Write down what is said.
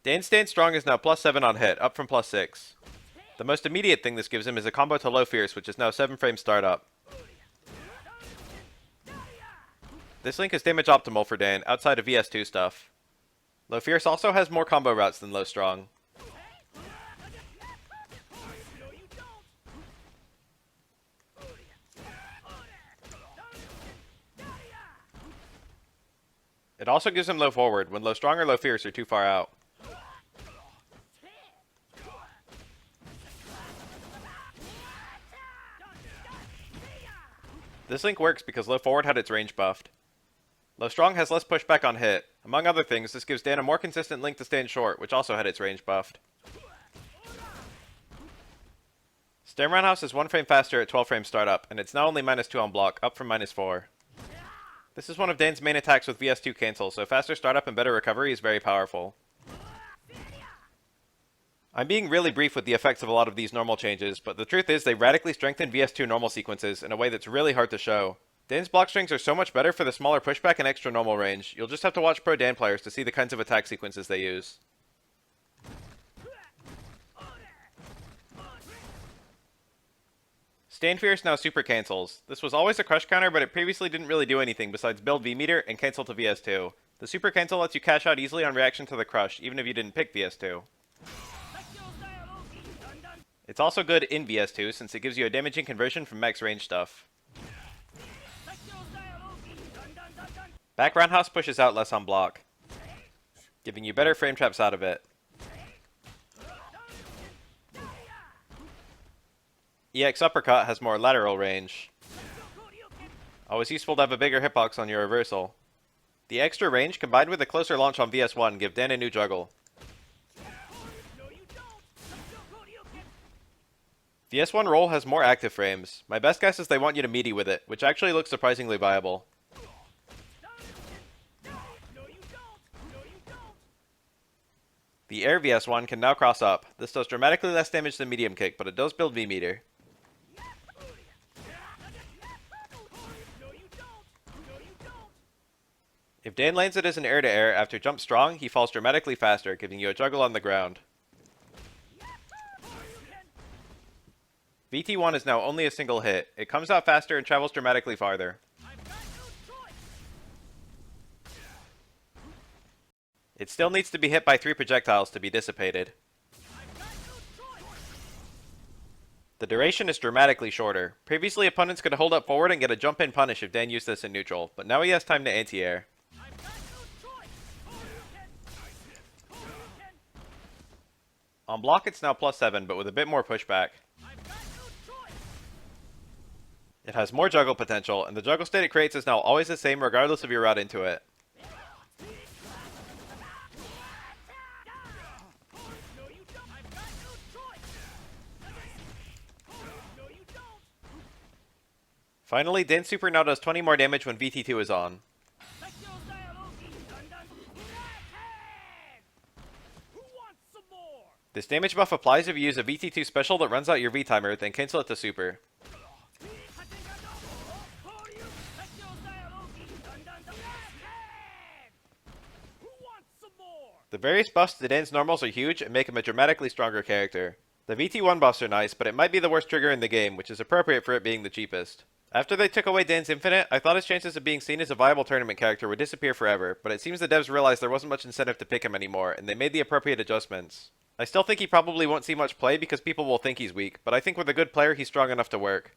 Dan's Stand Strong is now +7 on hit, up from +6. The most immediate thing this gives him is a combo to Low Fierce, which is now 7 frames startup. This link is damage optimal for Dan, outside of VS2 stuff. Low Fierce also has more combo routes than Low Strong. It also gives him Low Forward, when Low Strong or Low Fierce are too far out. This link works because Low Forward had its range buffed. Low Strong has less pushback on hit. Among other things, this gives Dan a more consistent link to stand short, which also had its range buffed. Roundhouse is 1 frame faster at 12 frames startup, and it's now only -2 on block, up from -4. This is one of Dan's main attacks with VS2 cancel, so faster startup and better recovery is very powerful. I'm being really brief with the effects of a lot of these normal changes, but the truth is they radically strengthen VS2 normal sequences in a way that's really hard to show. Dan's block strings are so much better for the smaller pushback and extra normal range, you'll just have to watch pro Dan players to see the kinds of attack sequences they use. Stand Fierce now super cancels. This was always a crush counter, but it previously didn't really do anything besides build V-meter and cancel to VS2. The super cancel lets you cash out easily on reaction to the crush, even if you didn't pick VS2. It's also good in VS2 since it gives you a damaging conversion from max range stuff. Back Roundhouse pushes out less on block, giving you better frame traps out of it. EX Uppercut has more lateral range. Always useful to have a bigger hitbox on your reversal. The extra range combined with a closer launch on VS1 give Dan a new juggle. VS1 roll has more active frames. My best guess is they want you to meaty with it, which actually looks surprisingly viable. The air VS1 can now cross up. This does dramatically less damage than medium kick, but it does build V-meter. If Dan lands it as an air-to-air after jump strong, he falls dramatically faster, giving you a juggle on the ground. VT1 is now only a single hit. It comes out faster and travels dramatically farther. It still needs to be hit by 3 projectiles to be dissipated. The duration is dramatically shorter. Previously, opponents could hold up forward and get a jump-in punish if Dan used this in neutral, but now he has time to anti-air. On block, it's now +7, but with a bit more pushback. It has more juggle potential, and the juggle state it creates is now always the same regardless of your route into it. Finally, Dan's super now does 20 more damage when VT2 is on. This damage buff applies if you use a VT2 special that runs out your V-timer, then cancel it to super. The various buffs to Dan's normals are huge and make him a dramatically stronger character. The VT1 buffs are nice, but it might be the worst trigger in the game, which is appropriate for it being the cheapest. After they took away Dan's Infinite, I thought his chances of being seen as a viable tournament character would disappear forever, but it seems the devs realized there wasn't much incentive to pick him anymore, and they made the appropriate adjustments. I still think he probably won't see much play because people will think he's weak, but I think with a good player he's strong enough to work.